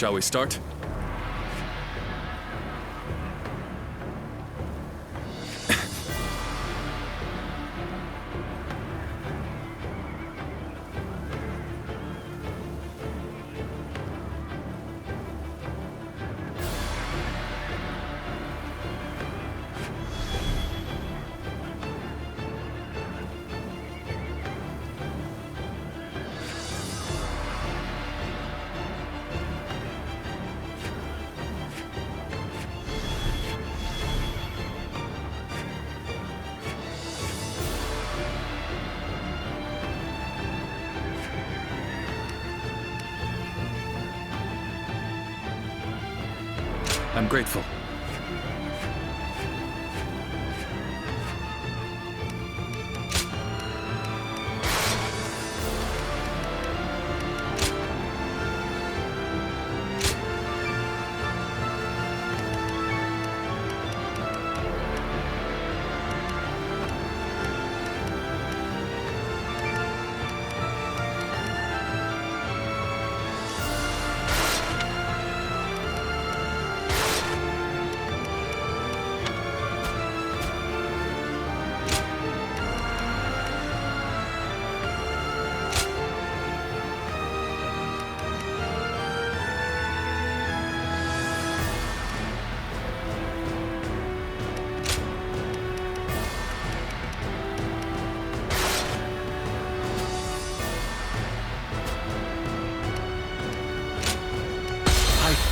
Shall we start? I'm grateful.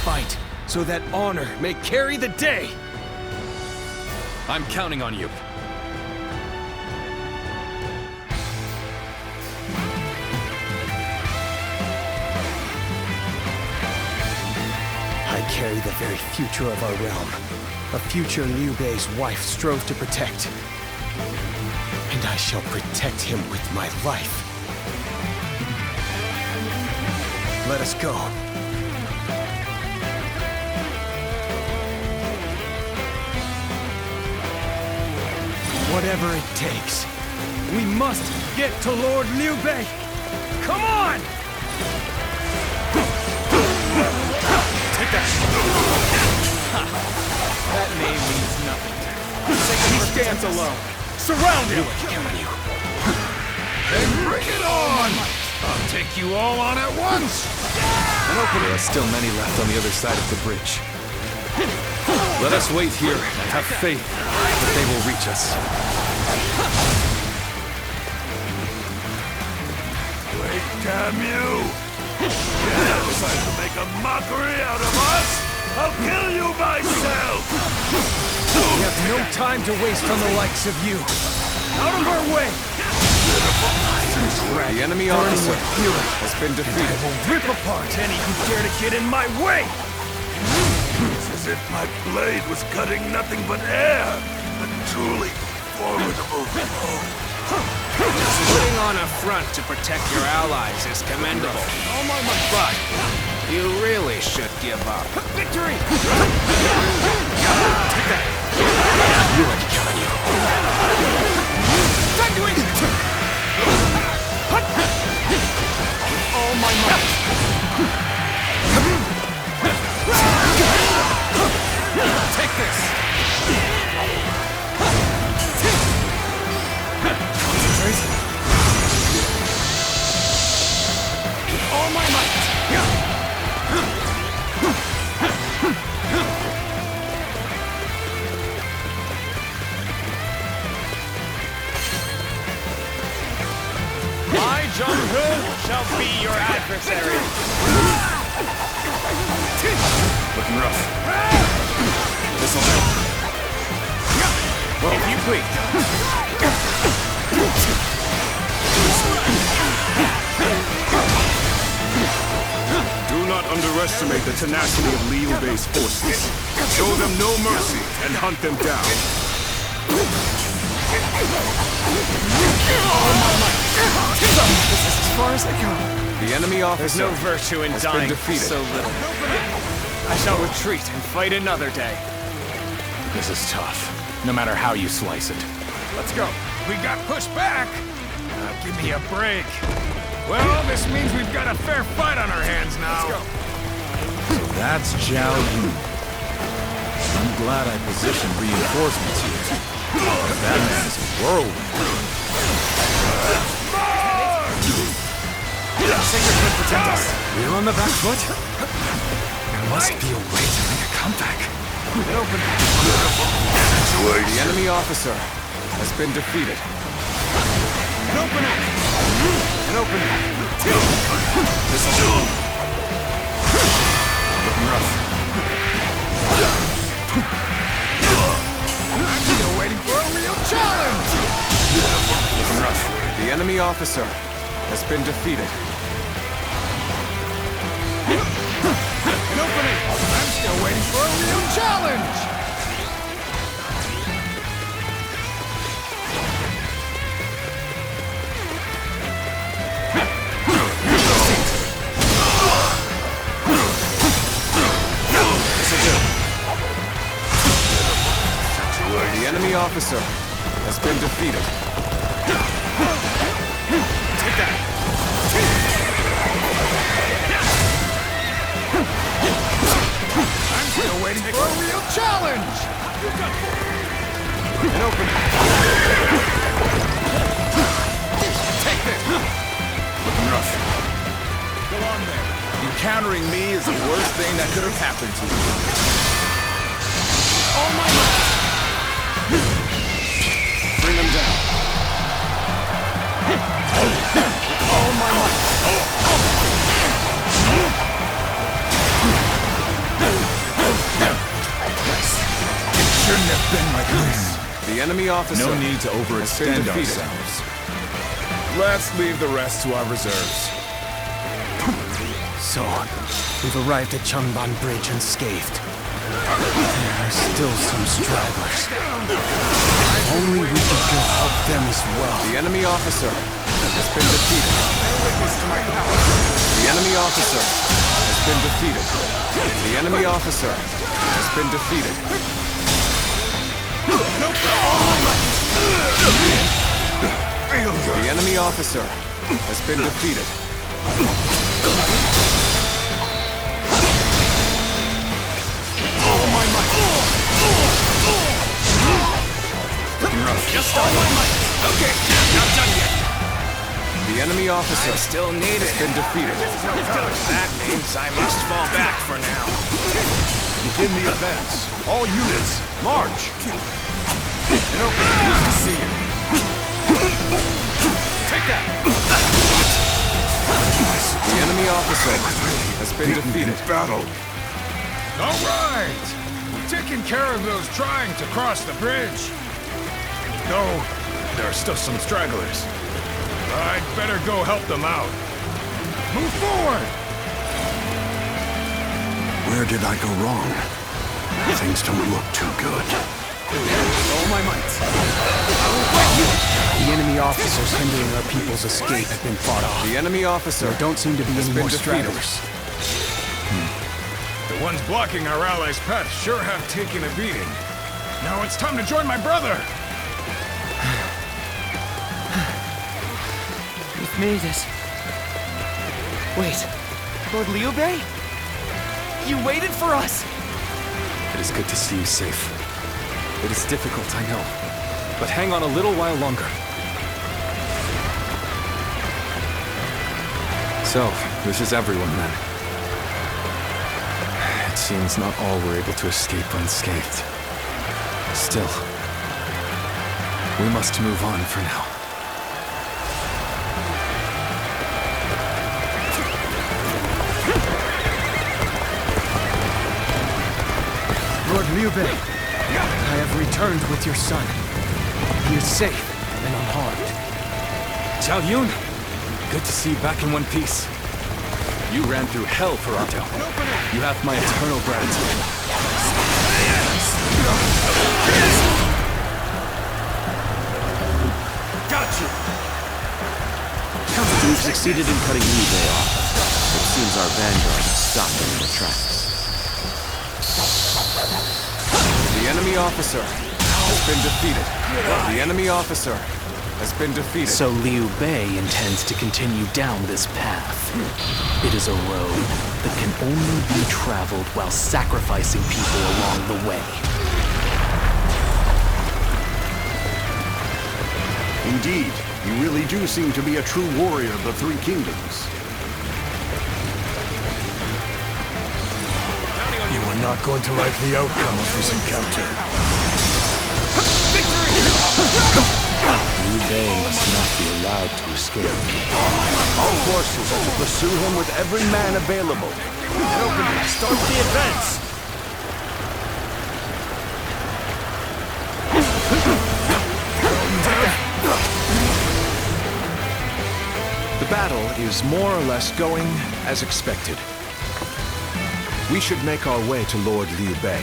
Fight, so that honor may carry the day! I'm counting on you. I carry the very future of our realm. A future Liu Bei's wife strove to protect. And I shall protect him with my life. Let us go. Whatever it takes. We must get to Lord Liu Bei! Come on! Take that! That name means nothing. He stands alone. Surround him! Then bring it on! I'll take you all on at once! There are still many left on the other side of the bridge. Let us wait here and have faith that they will reach us. Wait, damn you! You try to make a mockery out of us? I'll kill you myself! We have no time to waste on the likes of you. Out of our way! The enemy officer has been defeated. I will rip apart any who dare to get in my way! It's as if my blade was cutting nothing but air. A truly formidable foe. Putting on a front to protect your allies is commendable. But you really should give up. Victory! All my might! Take this! Concentrate. All my might! I, Jung-Ho, shall be your adversary. Looking rough. This'll help. If you please. Do not underestimate the tenacity of Liu Bei's forces. Show them no mercy and hunt them down. This is as far as I go. The enemy officer There's no virtue in has been dying defeated. so little. I shall retreat and fight another day. This is tough, no matter how you slice it. Let's go. We got pushed back. Give me a break. Well, this means we've got a fair fight on our hands now. Let's go. That's Zhao Yun. I'm glad I positioned reinforcements here. That man is a whirlwind. Sacred Foot protect us. We're on the back foot? There must be a way to make a comeback. Open. The enemy officer has been defeated. An opening! An opening! This is looking rough. I'm still waiting for a real challenge! Looking rough. The enemy officer has been defeated. An opening! I'm still waiting for a real challenge! The enemy officer has been defeated. Take that! I'm still waiting for a real challenge! An opening! Take this! Looking rough. Go on there. Encountering me is the worst thing that could have happened to you. Oh my God! Bring them down. Oh my God! It shouldn't have been like this. The enemy officer. No need to overextend defeated. ourselves. Let's leave the rest to our reserves. So, we've arrived at Changban Bridge unscathed. There are still some stragglers. Only we can go help them as well. The enemy officer has been defeated. The enemy officer has been defeated. The enemy officer has been defeated. The enemy officer has been defeated. Looking rough. Just all my might. Okay, not done yet. The enemy officer I still need has it. been defeated. That means I must fall back for now. Begin the advance. All units, march! An opening. Good to see you. Take that. The enemy officer has been defeated. Battle. All right! We've taken care of those trying to cross the bridge. No, there are still some stragglers. I'd better go help them out. Move forward! Where did I go wrong? Things don't look too good. All my might. The enemy officers hindering our people's escape have been fought off. The enemy officer There don't seem to be has any been more defeated. stragglers. The ones blocking our allies' path sure have taken a beating. Now it's time to join my brother! We've made it. Wait, Lord Liu Bei? You waited for us! It is good to see you safe. It is difficult, I know. But hang on a little while longer. So, this is everyone then. It seems not all were able to escape unscathed. Still, we must move on for now. Lord Liu Bei, I have returned with your son. He is safe and unharmed. Zhao Yun, good to see you back in one piece. You ran through hell for Otto. You have my eternal gratitude. Got you! We've succeeded in cutting Liu Bei off. It seems our vanguard has stopped them in their tracks. The enemy officer has been defeated. The enemy officer has been defeated. So Liu Bei intends to continue down this path. It is a road that can only be traveled while sacrificing people along the way. Indeed, you really do seem to be a true warrior of the Three Kingdoms. You are not going to like the outcome of this encounter. Liu Bei must not be allowed to escape. Our forces are to pursue him with every man available. Start the advance! The battle is more or less going as expected. We should make our way to Lord Liu Bei.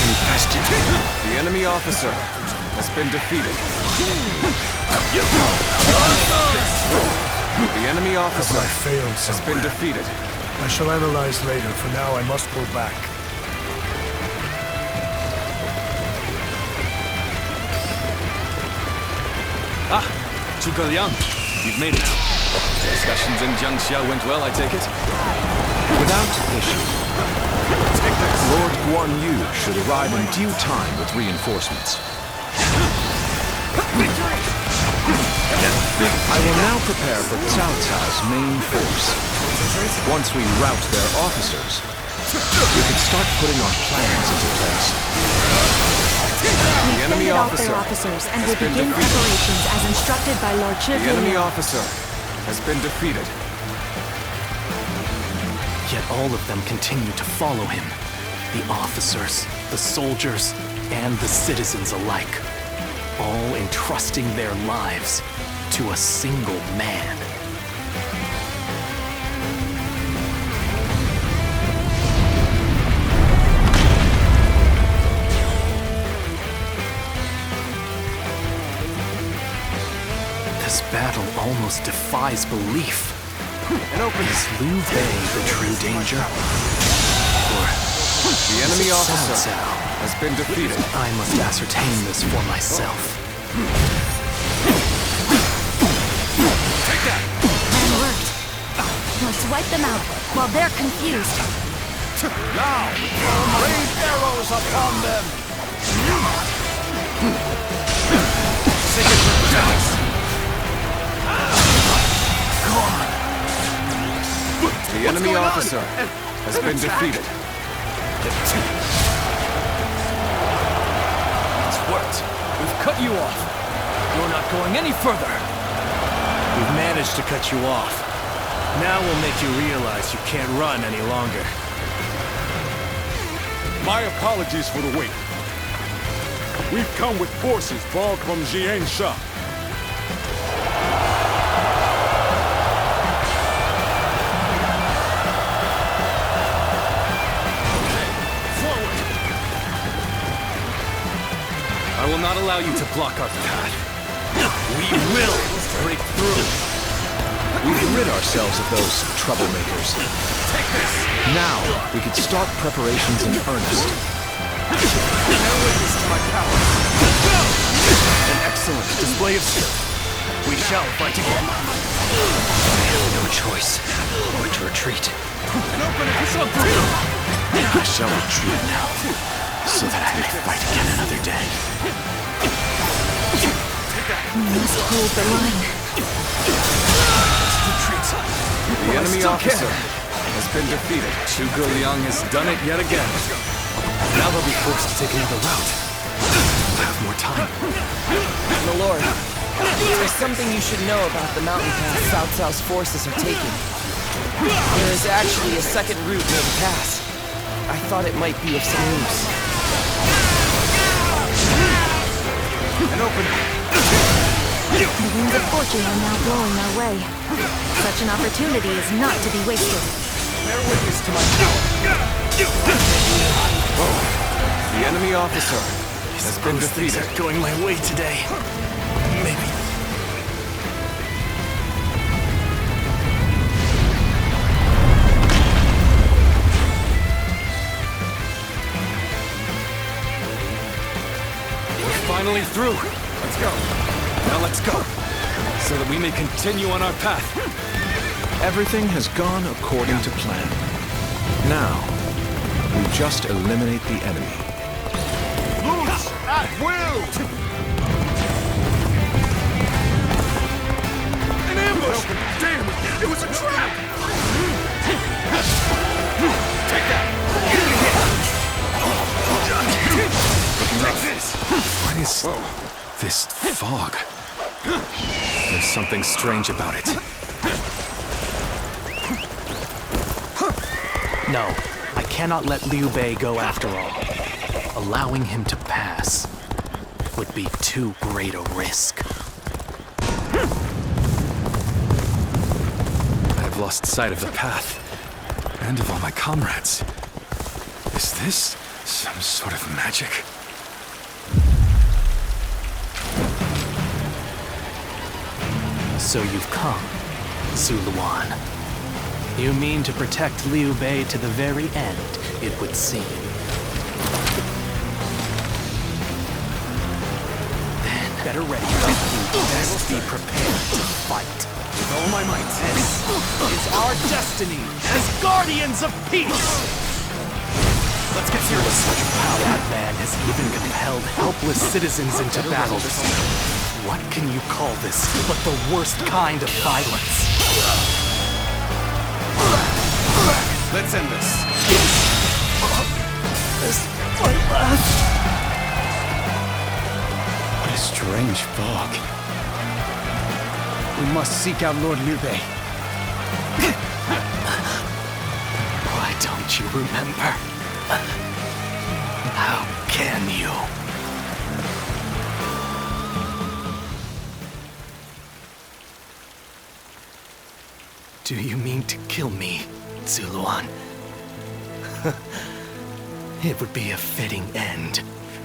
The enemy officer has been defeated. The enemy officer I failed has somewhere. been defeated. I shall analyze later. For now, I must pull back. Zhuge Liang, you've made it. Discussions in Jiangxia went well, I take it? Without issue. Lord Guan Yu should arrive in due time with reinforcements. I will now prepare for Cao Cao's main force. Once we rout their officers, we can start putting our plans into place. The enemy Fended off officer their officers and has will been begin defeated. preparations as instructed by Lord The enemy Zhuge. officer has been defeated. Yet all of them continue to follow him. The officers, the soldiers, and the citizens alike. All entrusting their lives to a single man. This battle almost defies belief. Is Liu Bei the true danger? Or The enemy is it officer Cao Cao? has been defeated. I must ascertain this for myself. Plan worked. Let's wipe them out while they're confused. Now, rain arrows upon them! The enemy officer has been defeated. It's worked. We've cut you off. You're not going any further. We've managed to cut you off. Now we'll make you realize you can't run any longer. My apologies for the wait. We've come with forces borrowed from Jiansha. I will not allow you to block our path. We will break through. We can rid ourselves of those troublemakers. Now, we can start preparations in earnest. An excellent display of skill. We shall fight again. I have no choice but to retreat. I shall retreat now, so that I may fight again another day. We must hold the line. The enemy officer has been defeated. Zhuge Liang has done it yet again. Now they'll be forced to take another route. I have more time. My lord, there is something you should know about the mountain pass Cao Cao's forces are taking. There is actually a second route near the pass. I thought it might be of some use. An opening. The winds of fortune are now blowing our way. Such an opportunity is not to be wasted. Bear witness to my power. The enemy officer has been defeated. Things are going my way today. Maybe finally through. Let's go. Now let's go, so that we may continue on our path. Everything has gone according to plan. Now, we just eliminate the enemy. Loose at will! An ambush! Damn! It was a trap! Take that! Looking rough. What is this fog? There's something strange about it. No, I cannot let Liu Bei go after all. Allowing him to pass would be too great a risk. I've lost sight of the path, and of all my comrades. Is this some sort of magic? So you've come, Zuluan. You mean to protect Liu Bei to the very end, it would seem. Then, better ready up. You best be prepared to fight. With all my might. This is our destiny as guardians of peace! Let's get serious. How that man has even compelled helpless citizens into battle. What can you call this but the worst kind of violence? Let's end this. This might last. What a strange fog. We must seek out Lord Liu Bei. Why don't you remember? How can you? Do you mean to kill me, Zuluan? It would be a fitting end.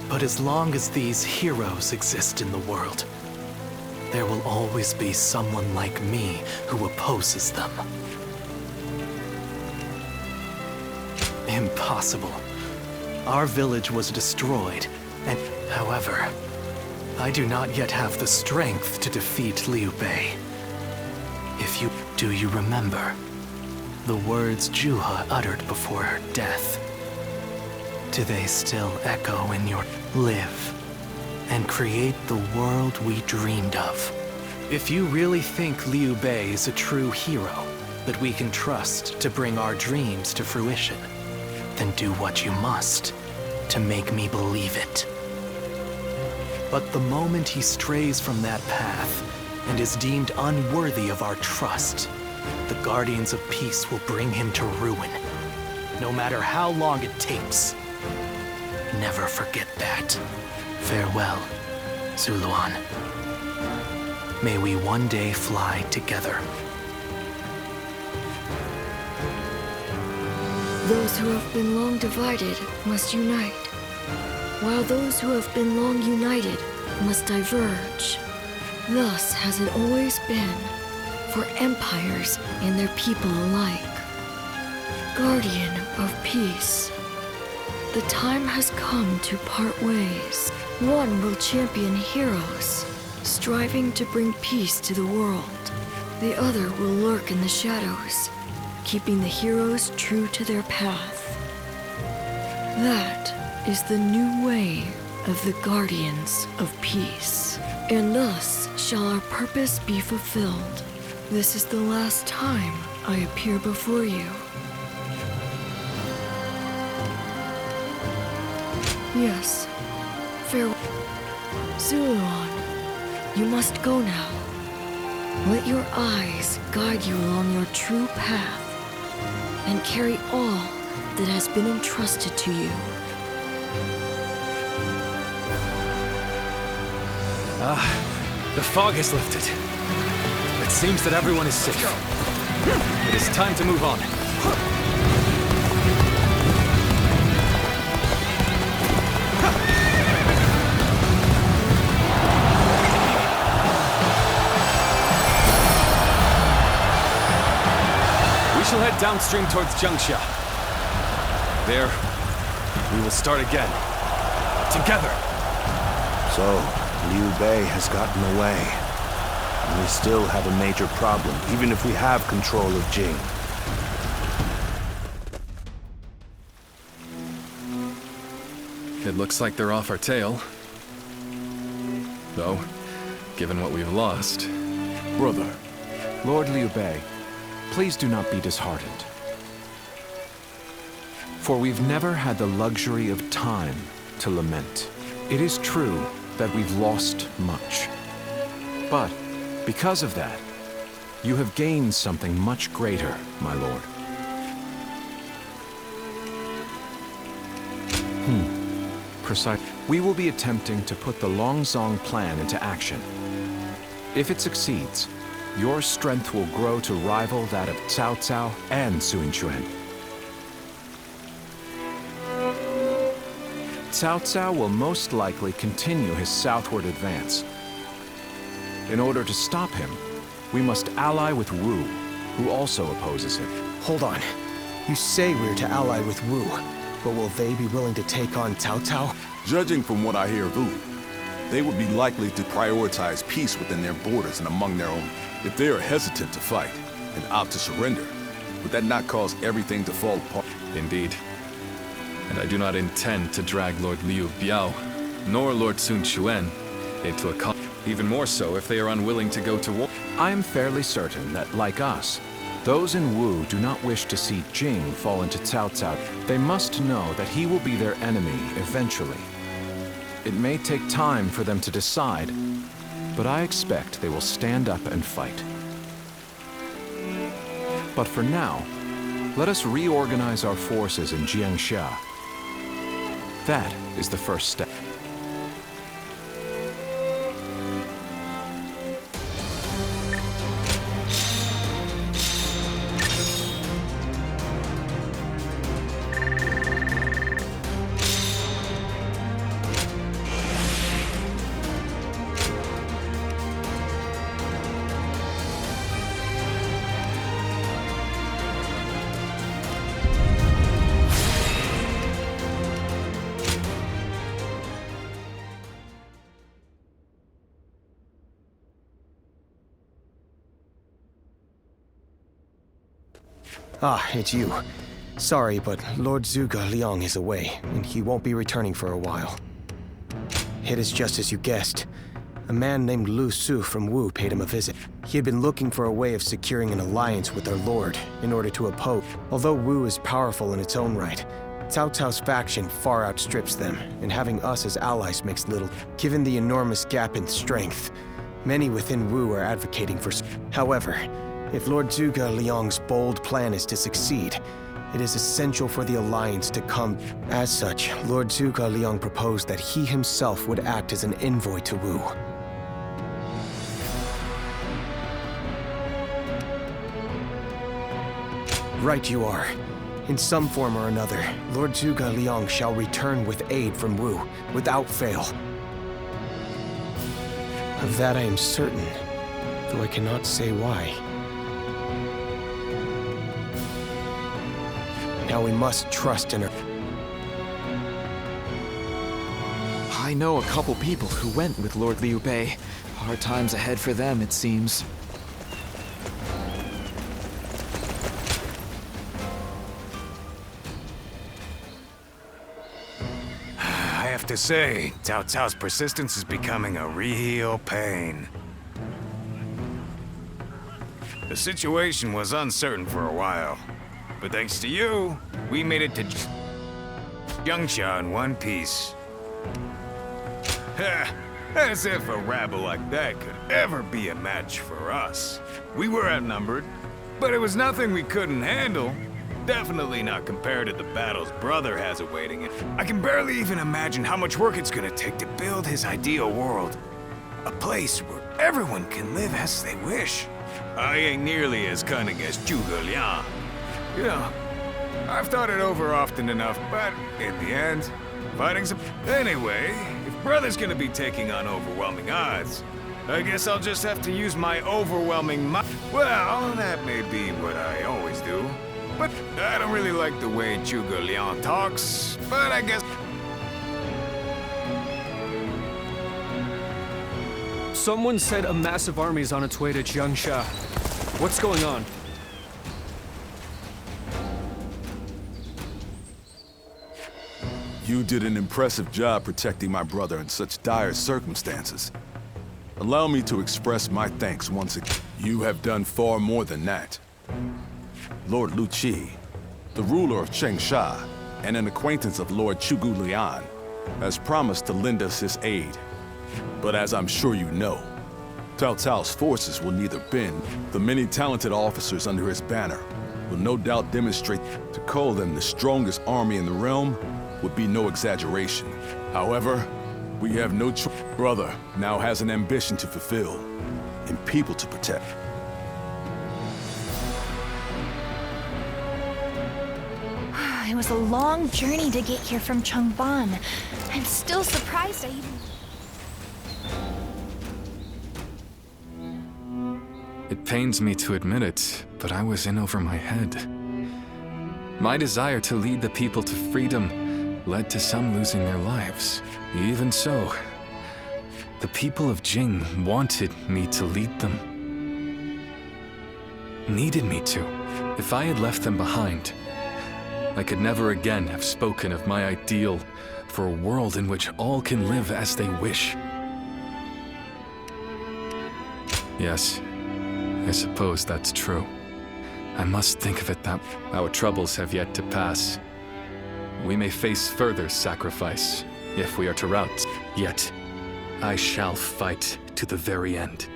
But as long as these heroes exist in the world, there will always be someone like me who opposes them. Impossible. Our village was destroyed, and however, I do not yet have the strength to defeat Liu Bei. Do you remember the words Juha uttered before her death? Do they still echo in your live and create the world we dreamed of? If you really think Liu Bei is a true hero that we can trust to bring our dreams to fruition, then do what you must to make me believe it. But the moment he strays from that path and is deemed unworthy of our trust, the Guardians of Peace will bring him to ruin, no matter how long it takes. Never forget that. Farewell, Zuluan. May we one day fly together. Those who have been long divided must unite, while those who have been long united must diverge. Thus has it always been, for empires and their people alike. Guardian of Peace, the time has come to part ways. One will champion heroes, striving to bring peace to the world. The other will lurk in the shadows, keeping the heroes true to their path. That is the new way of the Guardians of Peace. And thus shall our purpose be fulfilled. This is the last time I appear before you. Yes, farewell. Zuluan, you must go now. Let your eyes guide you along your true path, and carry all that has been entrusted to you. The fog has lifted. It seems that everyone is safe. It is time to move on. We shall head downstream towards Jiangxia. There, we will start again. Together. So, Liu Bei has gotten away. And we still have a major problem, even if we have control of Jing. It looks like they're off our tail. Though, given what we've lost... Brother, Lord Liu Bei, please do not be disheartened. For we've never had the luxury of time to lament. It is true that we've lost much. But, because of that, you have gained something much greater, my lord. Precise. We will be attempting to put the Longzong plan into action. If it succeeds, your strength will grow to rival that of Cao Cao and Sun Quan. Cao Cao will most likely continue his southward advance. In order to stop him, we must ally with Wu, who also opposes him. Hold on. You say we're to ally with Wu, but will they be willing to take on Cao Cao? Judging from what I hear of Wu, they would be likely to prioritize peace within their borders and among their own. If they are hesitant to fight and opt to surrender, would that not cause everything to fall apart? Indeed. And I do not intend to drag Lord Liu Biao, nor Lord Sun Quan, into a conflict. Even more so if they are unwilling to go to war. I am fairly certain that, like us, those in Wu do not wish to see Jing fall into Cao Cao. They must know that he will be their enemy eventually. It may take time for them to decide, but I expect they will stand up and fight. But for now, let us reorganize our forces in Jiangxia. That is the first step. Ah, it's you. Sorry, but Lord Zhuge Liang is away, and he won't be returning for a while. It is just as you guessed. A man named Lu Su from Wu paid him a visit. He had been looking for a way of securing an alliance with their lord in order to oppose. Although Wu is powerful in its own right, Cao Cao's faction far outstrips them, and having us as allies makes little. Given the enormous gap in strength, many within Wu are advocating for... However, if Lord Zhuge Liang's bold plan is to succeed, it is essential for the alliance to come. As such, Lord Zhuge Liang proposed that he himself would act as an envoy to Wu. Right you are. In some form or another, Lord Zhuge Liang shall return with aid from Wu, without fail. Of that I am certain, though I cannot say why. Now we must trust in her. I know a couple people who went with Lord Liu Bei. Hard times ahead for them, it seems. I have to say, Cao Cao's persistence is becoming a real pain. The situation was uncertain for a while, but thanks to you, we made it to Jiangxia in one piece. As if a rabble like that could ever be a match for us. We were outnumbered, but it was nothing we couldn't handle. Definitely not compared to the battles Brother has awaiting it. I can barely even imagine how much work it's gonna take to build his ideal world. A place where everyone can live as they wish. I ain't nearly as cunning as Zhuge Liang. You know, I've thought it over often enough, but in the end, fighting's a... Anyway, if Brother's gonna be taking on overwhelming odds, I guess I'll just have to use my overwhelming might. Well, that may be what I always do, but I don't really like the way Zhuge Liang talks, but I guess... Someone said a massive army is on its way to Jiangsha. What's going on? You did an impressive job protecting my brother in such dire circumstances. Allow me to express my thanks once again. You have done far more than that. Lord Lu Qi, the ruler of Changsha, and an acquaintance of Lord Zhuge Liang, has promised to lend us his aid. But as I'm sure you know, Cao Cao's forces will neither bend. The many talented officers under his banner will no doubt demonstrate. To call them the strongest army in the realm would be no exaggeration. However, we have no choice. Brother now has an ambition to fulfill and people to protect. It was a long journey to get here from Changban. I'm still surprised I even... It pains me to admit it, but I was in over my head. My desire to lead the people to freedom led to some losing their lives. Even so, the people of Jing wanted me to lead them. Needed me to. If I had left them behind, I could never again have spoken of my ideal for a world in which all can live as they wish. Yes, I suppose that's true. I must think of it that our troubles have yet to pass. We may face further sacrifice if we are to rout. Yet, I shall fight to the very end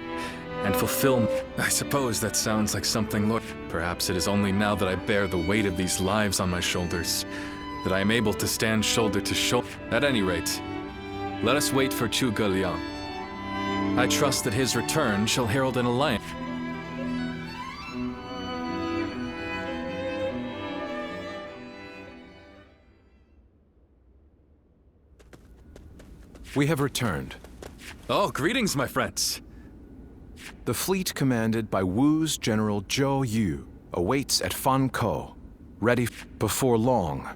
and fulfill. I suppose that sounds like something, Lord. Perhaps it is only now that I bear the weight of these lives on my shoulders that I am able to stand shoulder to shoulder. At any rate, let us wait for Zhuge Liang. I trust that his return shall herald an alliance. We have returned. Oh, greetings, my friends. The fleet commanded by Wu's General Zhou Yu awaits at Fankou, ready before long.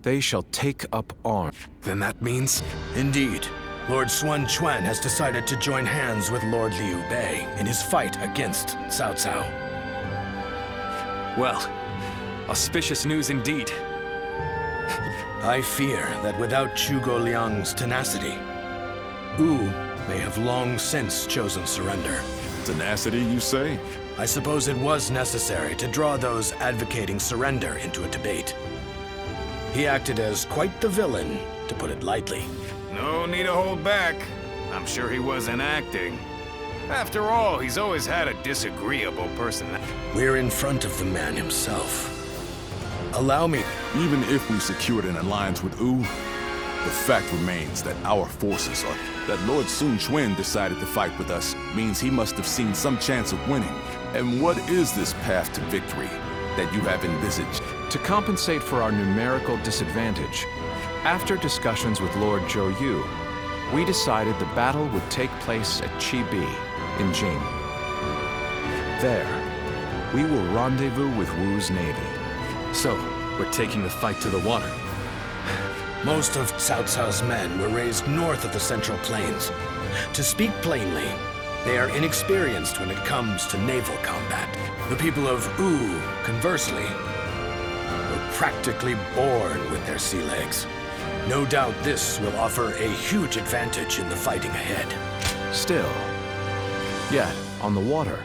They shall take up arms. Then that means... Indeed. Lord Sun Quan has decided to join hands with Lord Liu Bei in his fight against Cao Cao. Well, auspicious news indeed. I fear that without Zhuge Liang's tenacity, Wu may have long since chosen surrender. Tenacity, you say? I suppose it was necessary to draw those advocating surrender into a debate. He acted as quite the villain, to put it lightly. No need to hold back. I'm sure he wasn't acting. After all, he's always had a disagreeable personality. We're in front of the man himself. Allow me. Even if we secured an alliance with Wu, the fact remains that our forces are... That Lord Sun Quan decided to fight with us means he must have seen some chance of winning. And what is this path to victory that you have envisaged? To compensate for our numerical disadvantage, after discussions with Lord Zhou Yu, we decided the battle would take place at Chibi, in Jing. There, we will rendezvous with Wu's navy. So, we're taking the fight to the water. Most of Cao Cao's men were raised north of the Central Plains. To speak plainly, they are inexperienced when it comes to naval combat. The people of Wu, conversely, were practically born with their sea legs. No doubt this will offer a huge advantage in the fighting ahead. Still, yet, on the water,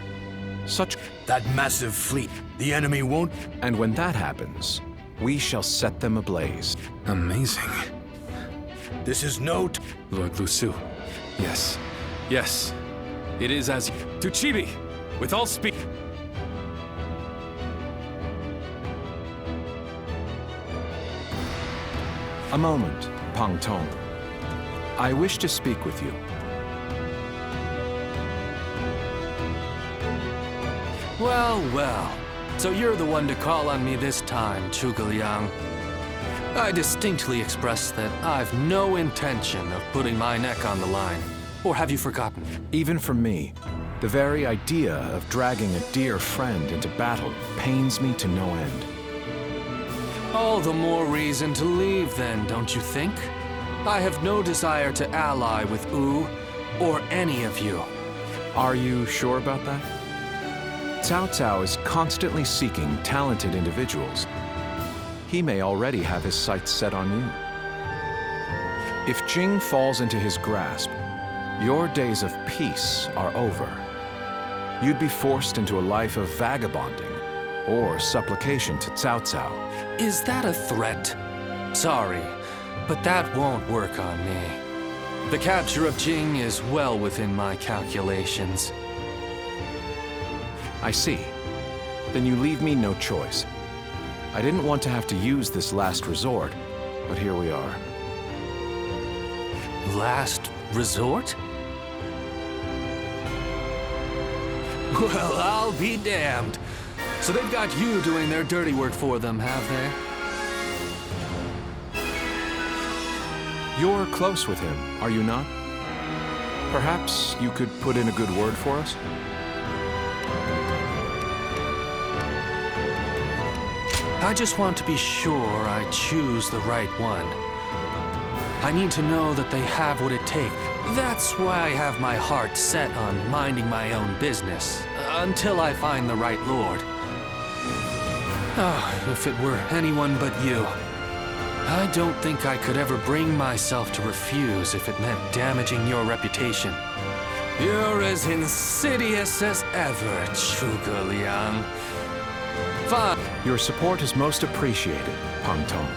such... That massive fleet, the enemy won't... And when that happens, we shall set them ablaze. Amazing. This is no... Lord Lu Su. Yes. Yes. It is as... To Chibi! With all speed! A moment, Pang Tong. I wish to speak with you. Well, well. So you're the one to call on me this time, Zhuge Liang. I distinctly expressed that I've no intention of putting my neck on the line. Or have you forgotten? Even for me, the very idea of dragging a dear friend into battle pains me to no end. All the more reason to leave then, don't you think? I have no desire to ally with Wu or any of you. Are you sure about that? Cao Cao is constantly seeking talented individuals. He may already have his sights set on you. If Jing falls into his grasp, your days of peace are over. You'd be forced into a life of vagabonding or supplication to Cao Cao. Is that a threat? Sorry, but that won't work on me. The capture of Jing is well within my calculations. I see. Then you leave me no choice. I didn't want to have to use this last resort, but here we are. Last resort? Well, I'll be damned. So they've got you doing their dirty work for them, have they? You're close with him, are you not? Perhaps you could put in a good word for us? I just want to be sure I choose the right one. I need to know that they have what it takes. That's why I have my heart set on minding my own business, until I find the right lord. Oh, if it were anyone but you. I don't think I could ever bring myself to refuse if it meant damaging your reputation. You're as insidious as ever, Zhuge Liang. Fine. Your support is most appreciated, Pang Tong.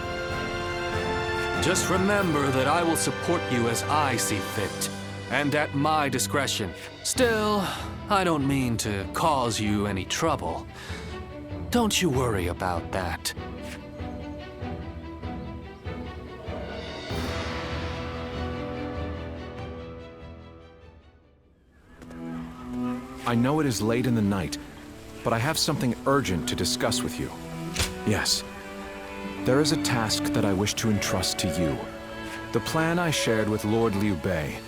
Just remember that I will support you as I see fit, and at my discretion. Still, I don't mean to cause you any trouble. Don't you worry about that. I know it is late in the night, but I have something urgent to discuss with you. Yes. There is a task that I wish to entrust to you. The plan I shared with Lord Liu Bei.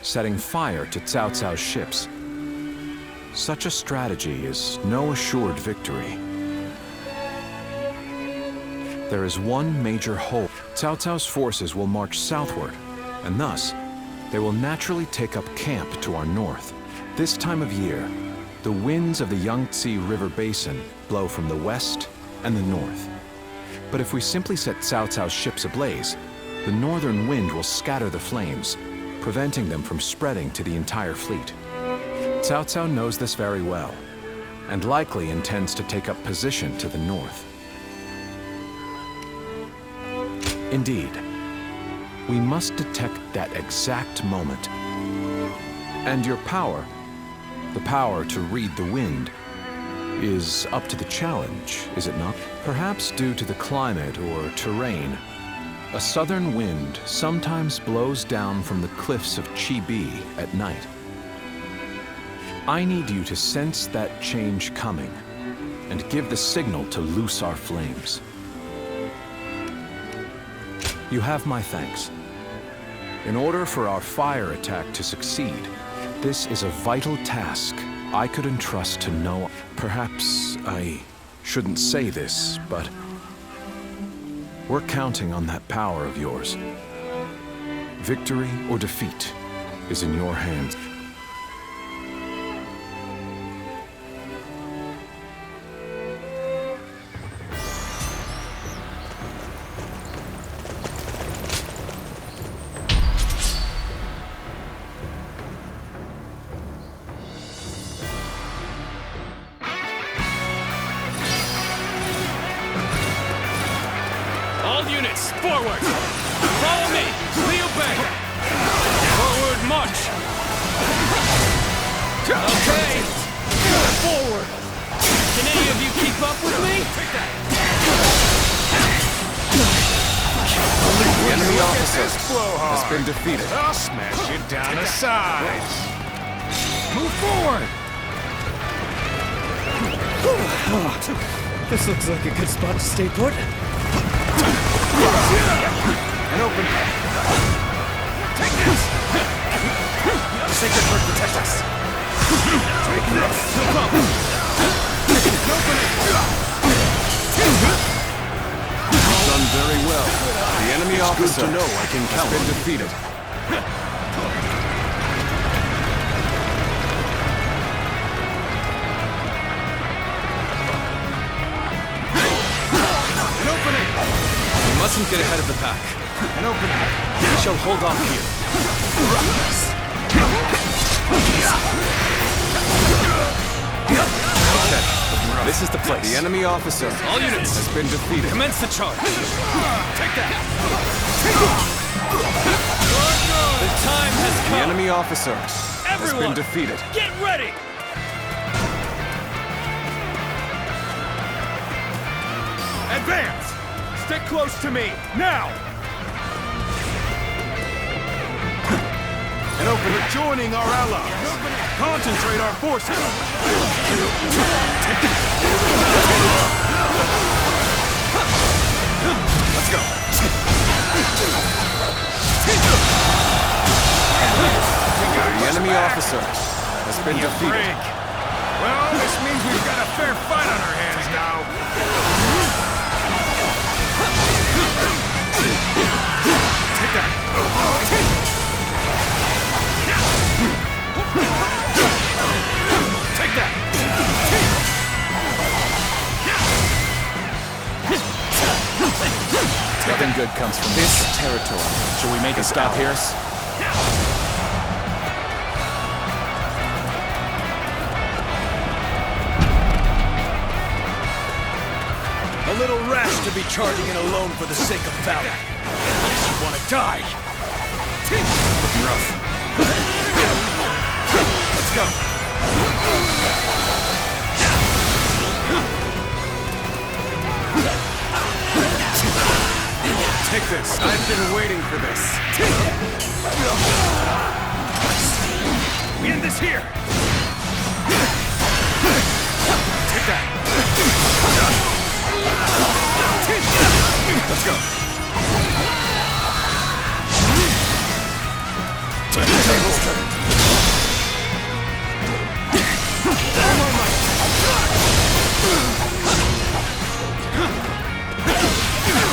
Setting fire to Cao Cao's ships. Such a strategy is no assured victory. There is one major hole. Cao Cao's forces will march southward, and thus, they will naturally take up camp to our north. This time of year, the winds of the Yangtze River Basin blow from the west and the north. But if we simply set Cao Cao's ships ablaze, the northern wind will scatter the flames, preventing them from spreading to the entire fleet. Cao Cao knows this very well, and likely intends to take up position to the north. Indeed, we must detect that exact moment. And your power, the power to read the wind, is up to the challenge, is it not? Perhaps due to the climate or terrain, a southern wind sometimes blows down from the cliffs of Chibi at night. I need you to sense that change coming and give the signal to loose our flames. You have my thanks. In order for our fire attack to succeed, this is a vital task I could entrust to no... Perhaps I shouldn't say this, but we're counting on that power of yours. Victory or defeat is in your hands. All units, forward! Follow me! Liu Bei! Forward march! Okay! Forward! Can any of you keep up with me? The enemy officer has been defeated. I'll smash you down to size! Move forward! This looks like a good spot to stay put. And open. Take this! Sacred Bird protect us! Take this! Open it! Done very well. The enemy officer to know I can count has been defeated. mustn't get ahead of the pack. An opening. We shall hold off here. Okay, this is the place. The enemy officer All units has been defeated. Commence the charge. Take that. The time has The come. enemy officer has been defeated. Get ready. Advance! Stick close to me, now! And open it, joining our allies. Concentrate our forces. Let's go. The enemy officer has been defeated. Well, this means we've got a fair fight on our hands now. Take that. Take that. Nothing good comes from this territory. Shall we make a stop here? A little rash to be charging in alone for the sake of valor. You want to die? Looking rough. Let's go. Take this. I've been waiting for this. We end this here. Take that. Let's go. Tables turned.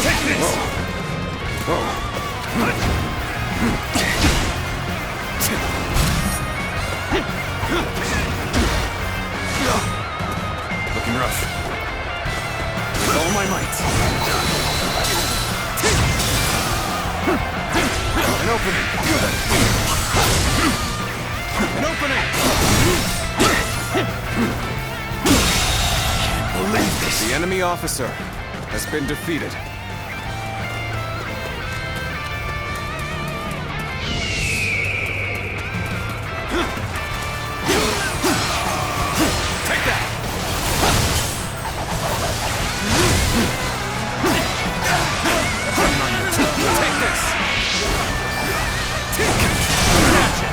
Take this. Looking rough. With all my might. An opening. An opening. Can't believe this. The enemy officer has been defeated. Take that. Take this. Gotcha.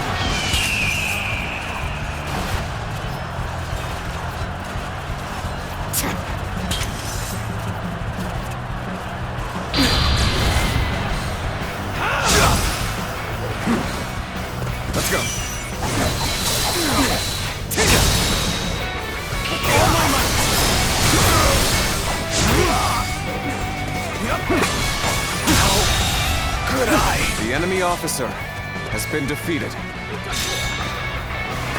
Let's go. Good eye. The enemy officer has been defeated.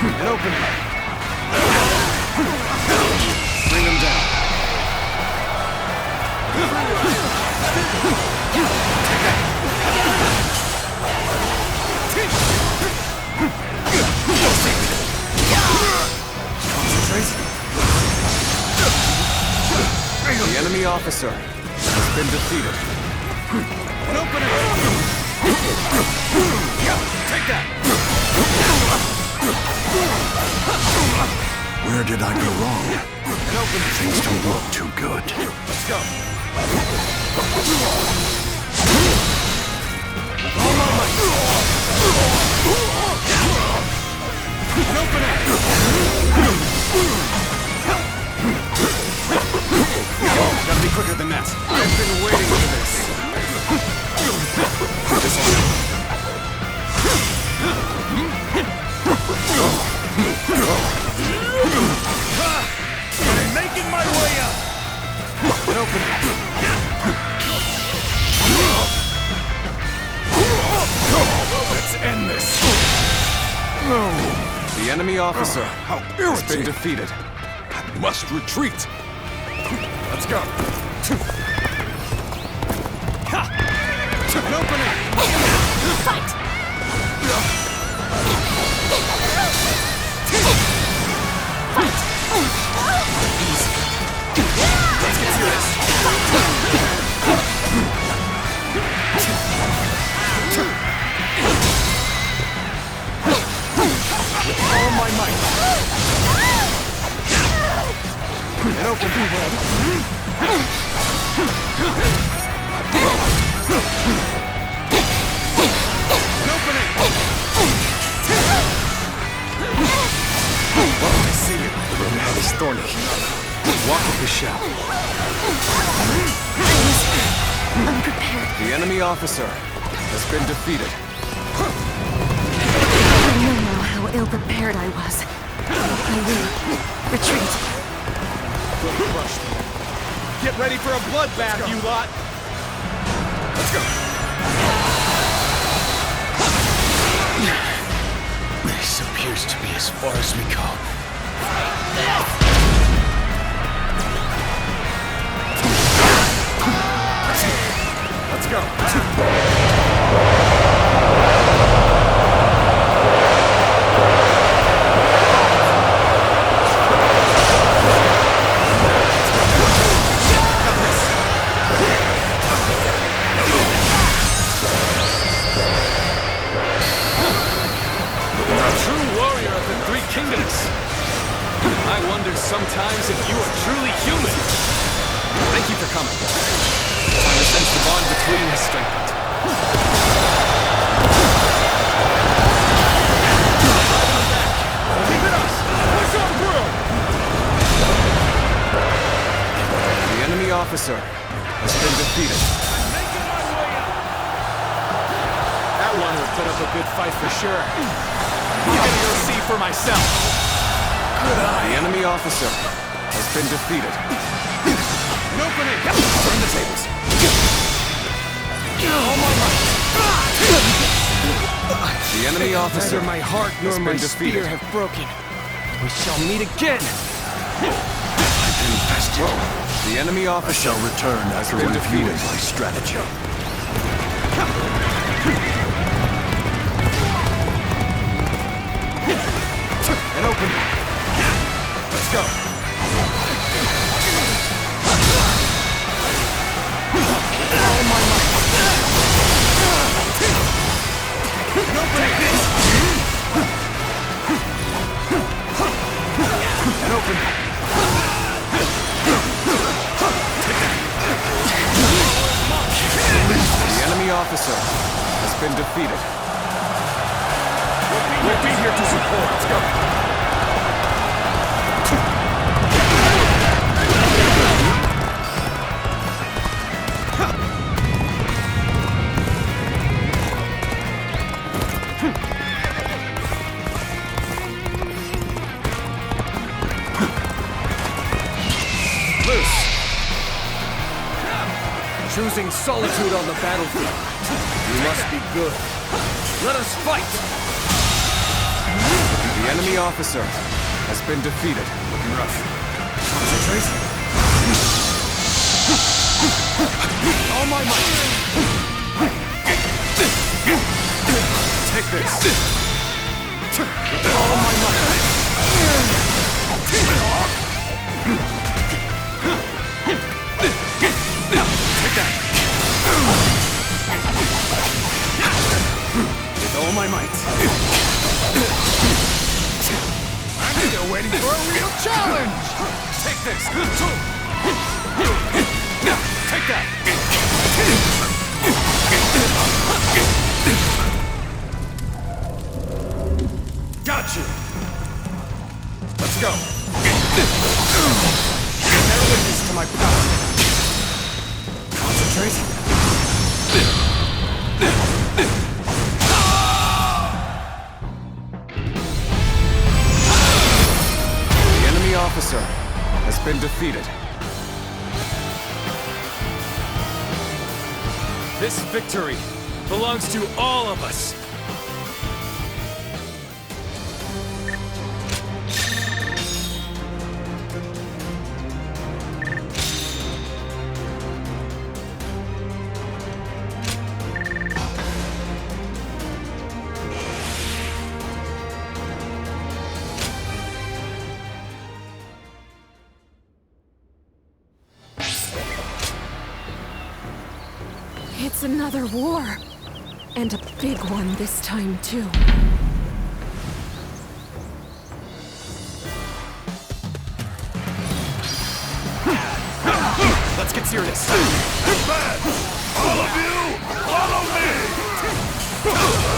An opening. Bring him down. Concentrate. The enemy officer has been defeated. An opening. Take that. Where did I go wrong? An opening. Things don't look too good. Let's go. An opening. Gotta be quicker than that. I've been waiting for this. This one. I'm making my way up. An opening. Let's end this. The enemy officer has been defeated. I must retreat. Let's go. Ha! An opening! Fight! Easy. Let's get serious. With all my might. An opening. Well, I see you. The road ahead is thorny. Walk with the shell. Unprepared. The enemy officer has been defeated. I know now how ill-prepared I was. I will retreat. Crushed. Get ready for a bloodbath, you lot! Let's go. This appears to be as far as we go. Let's go. I wonder sometimes if you are truly human. Thank you for coming. I sense the bond between has strengthened. Keep it up! Push on through! The enemy officer has been defeated. That one will put up a good fight for sure. I'm gonna go see for myself. The enemy officer has been defeated. An opening! Turn the tables. Oh my God. The enemy officer Neither my heart nor has my been defeated. spear have broken. We shall meet again. The enemy officer shall return after been reviewing defeated. my strategy. An opening. Let's go. Oh my might. An opening. An opening. The enemy officer has been defeated. We'll be here to support. Let's go. Choosing solitude on the battlefield. You must be good. Let us fight! The enemy officer has been defeated. Looking rough. Concentrate. All my might. Take this. All my might. With all my might. I'm still waiting for a real challenge! Take this. Take that. Got you! Let's go. Bear witness to my power. Concentrate. The enemy officer has been defeated. This victory belongs to all of us. It's another war. And a big one this time, too. Let's get serious. All of you, follow me!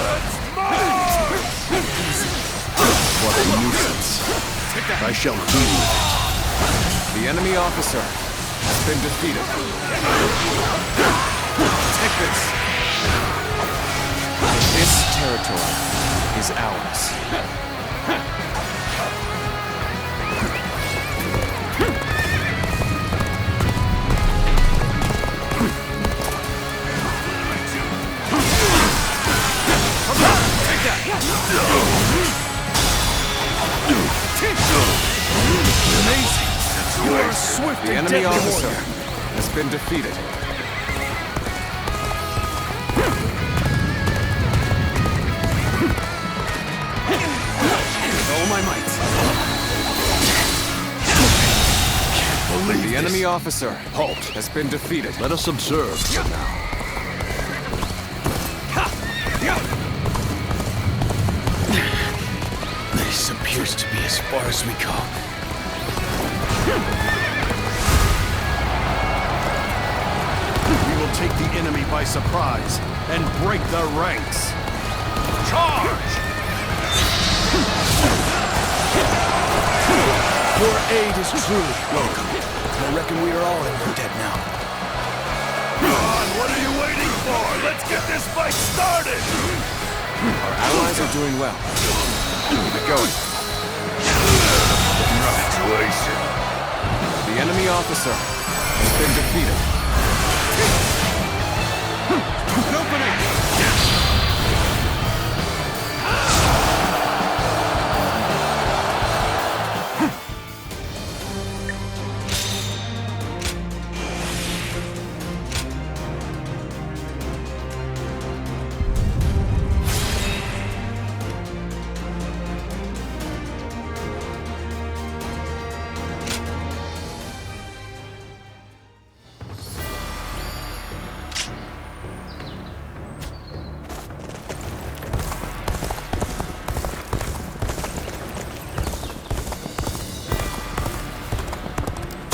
Let's march! What a nuisance. I shall deal with it. The enemy officer has been defeated. Take this. This territory is ours. Amazing! You are swift The and enemy deadly officer warrior. has been defeated. With all my might. Can't believe The enemy officer has been defeated. Let us observe for now. This appears to be as far as we go. We will take the enemy by surprise and break their ranks. Charge! Your aid is truly welcome. I reckon we are all in your debt now. Come on, what are you waiting for? Let's get this fight started! Our allies are doing well. Keep it going. Situation. The enemy officer has been defeated. An opening!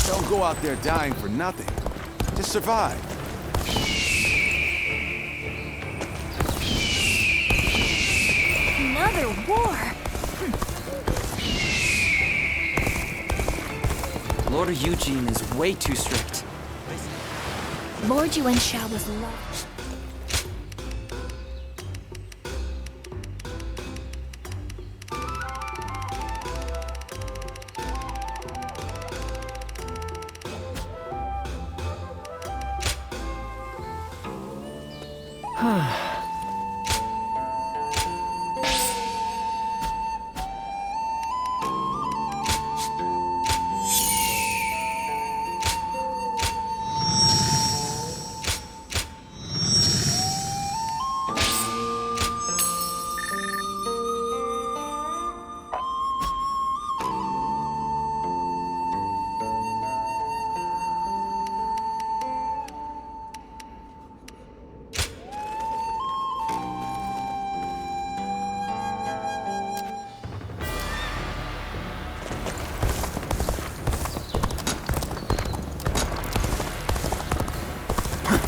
Don't go out there dying for nothing. Just survive. Another war? Lord Eugene is way too strict. Lord Yuansha was loved.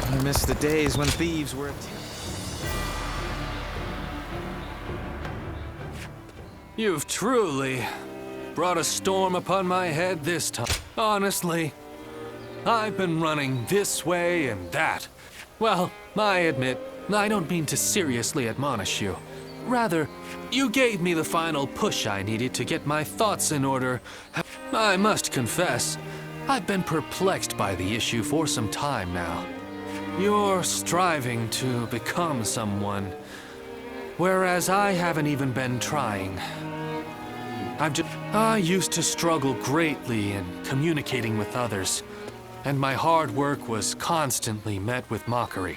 I miss the days when thieves were... You've truly brought a storm upon my head this time. Honestly, I've been running this way and that. Well, I admit, I don't mean to seriously admonish you. Rather, you gave me the final push I needed to get my thoughts in order. I must confess, I've been perplexed by the issue for some time now. You're striving to become someone, whereas I haven't even been trying. I used to struggle greatly in communicating with others, and my hard work was constantly met with mockery.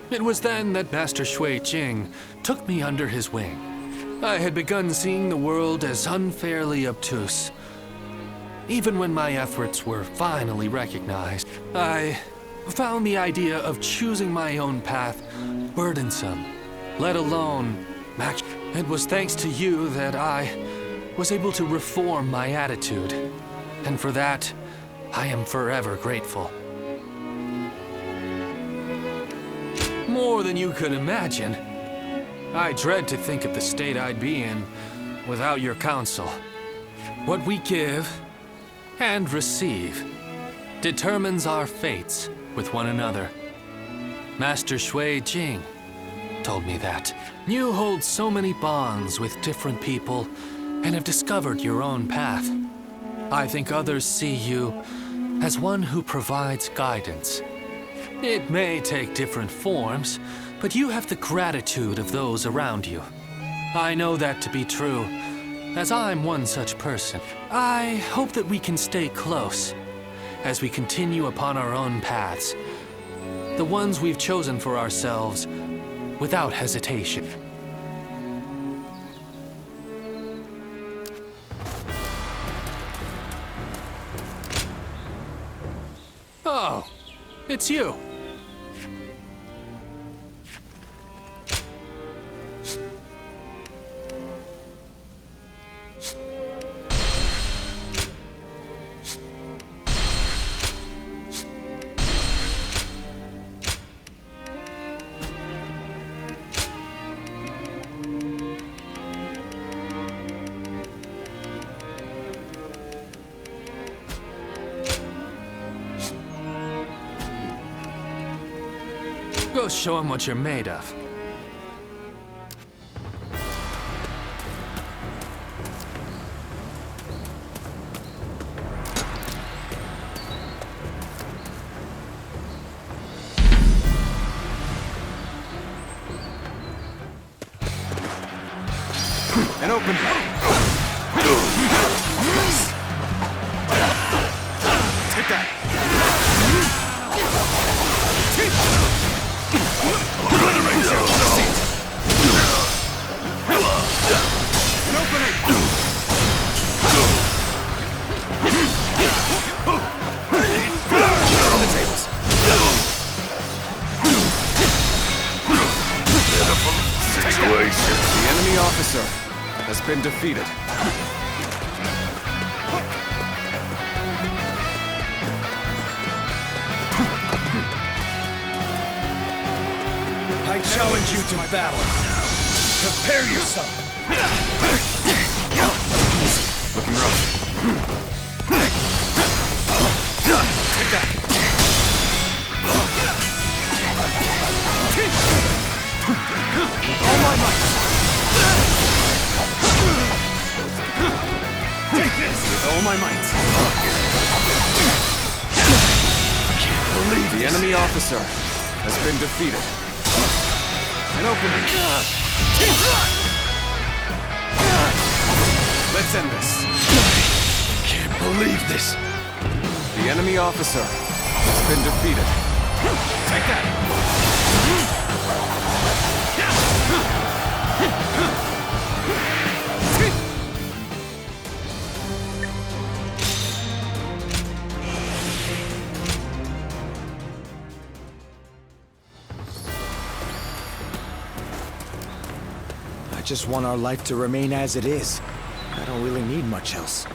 It was then that Master Shui Jing took me under his wing. I had begun seeing the world as unfairly obtuse. Even when my efforts were finally recognized, I found the idea of choosing my own path burdensome, let alone match. It was thanks to you that I was able to reform my attitude, and for that, I am forever grateful. More than you could imagine. I dread to think of the state I'd be in without your counsel. What we give and receive determines our fates with one another. Master Shui Jing told me that. You hold so many bonds with different people and have discovered your own path. I think others see you as one who provides guidance. It may take different forms, but you have the gratitude of those around you. I know that to be true, as I'm one such person. I hope that we can stay close as we continue upon our own paths, the ones we've chosen for ourselves without hesitation. Oh, it's you. Go show him what you're made of. And open. Take that. The enemy officer has been defeated. I challenge you to battle. Prepare yourself. Looking rough. Take that. All my might. Take this With all my might. I can't believe the enemy officer has been defeated. An opening. Let's end this. I can't believe this. The enemy officer has been defeated. Take that. I just want our life to remain as it is. I don't really need much else.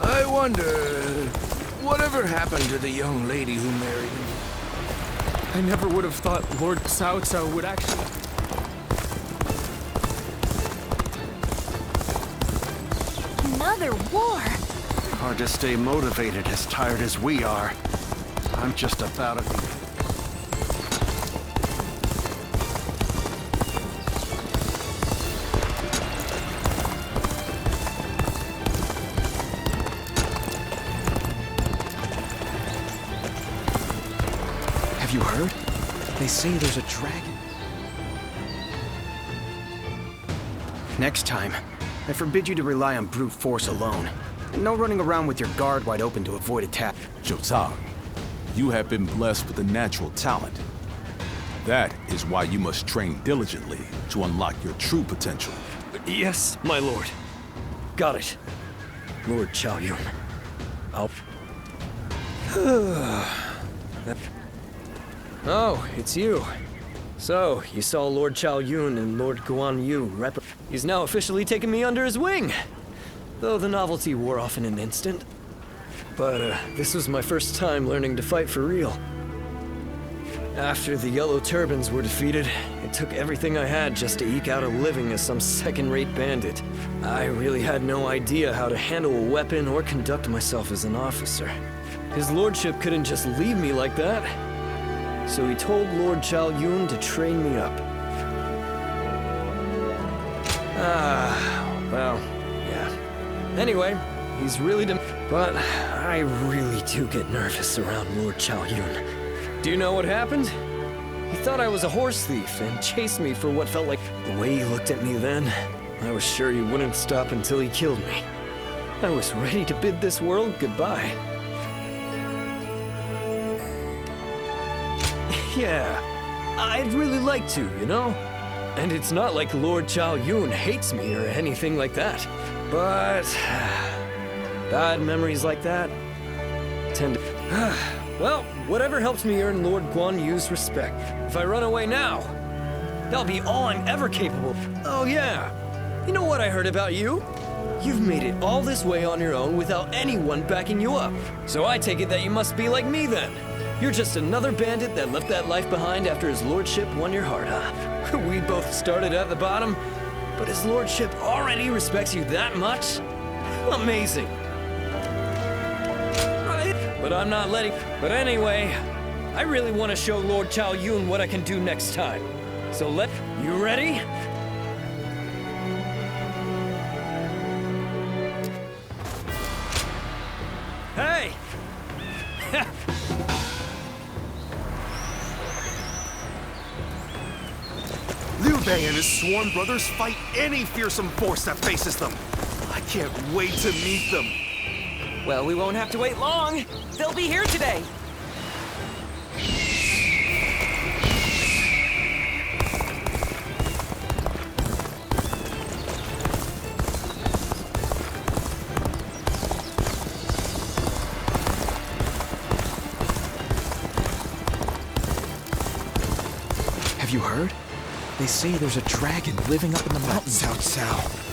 I wonder, whatever happened to the young lady who married him? I never would have thought Lord Cao Cao would actually... Another war? Hard to stay motivated as tired as we are. I'm just about at the... Have you heard? They say there's a dragon. Next time, I forbid you to rely on brute force alone. No running around with your guard wide open to avoid attack. Jotaro, you have been blessed with a natural talent. That is why you must train diligently to unlock your true potential. Yes, my lord. Got it. Lord Chao Yun. Oh, it's you. So, you saw Lord Chao Yun and Lord Guan Yu He's now officially taken me under his wing! Though the novelty wore off in an instant. But, this was my first time learning to fight for real. After the Yellow Turbans were defeated, it took everything I had just to eke out a living as some second-rate bandit. I really had no idea how to handle a weapon or conduct myself as an officer. His lordship couldn't just leave me like that. So he told Lord Chao Yun to train me up. Well, yeah. Anyway, he's really but I really do get nervous around Lord Chao Yun. Do you know what happened? He thought I was a horse thief and chased me for what felt like... The way he looked at me then, I was sure he wouldn't stop until he killed me. I was ready to bid this world goodbye. Yeah, I'd really like to, you know? And it's not like Lord Chao Yun hates me or anything like that. But... bad memories like that tend to... Well, whatever helps me earn Lord Guan Yu's respect. If I run away now, that'll be all I'm ever capable of. Oh yeah, you know what I heard about you? You've made it all this way on your own without anyone backing you up. So I take it that you must be like me then. You're just another bandit that left that life behind after his lordship won your heart, huh? We both started at the bottom, but his lordship already respects you that much? Amazing. But I'm not letting... But anyway, I really want to show Lord Chao Yun what I can do next time. So You ready? Hey! Liu Bei and his sworn brothers fight any fearsome force that faces them. I can't wait to meet them. Well, we won't have to wait long. They'll be here today. Have you heard? They say there's a dragon living up in the mountains. Cao Cao.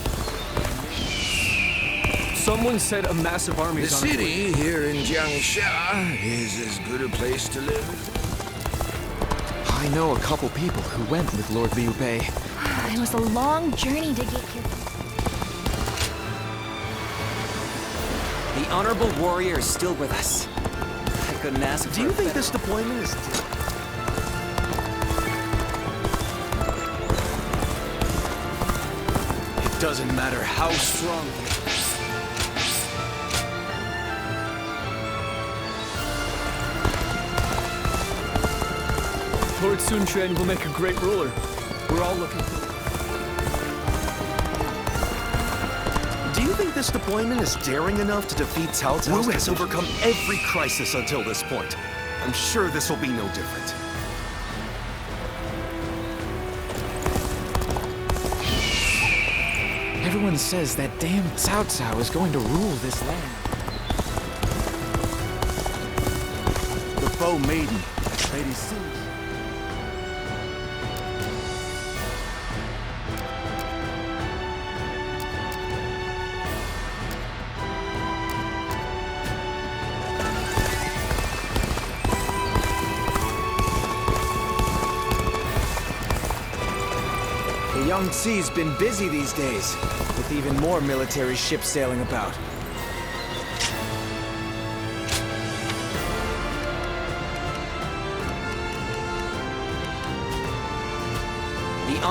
Someone said a massive army is on its way. The city here in Jiangsha is as good a place to live. I know a couple people who went with Lord Liu Bei. It was a long journey to get here. The honorable warrior is still with us. I couldn't ask for... Do you think this deployment is... It doesn't matter how strong... Lord Sun Quan will make a great ruler. We're all looking for... Do you think this deployment is daring enough to defeat Cao Cao? Wu has overcome every crisis until this point. I'm sure this will be no different. Everyone says that damn Cao Cao is going to rule this land. The Bow Maiden, Lady Su. The Yangtze's been busy these days, with even more military ships sailing about.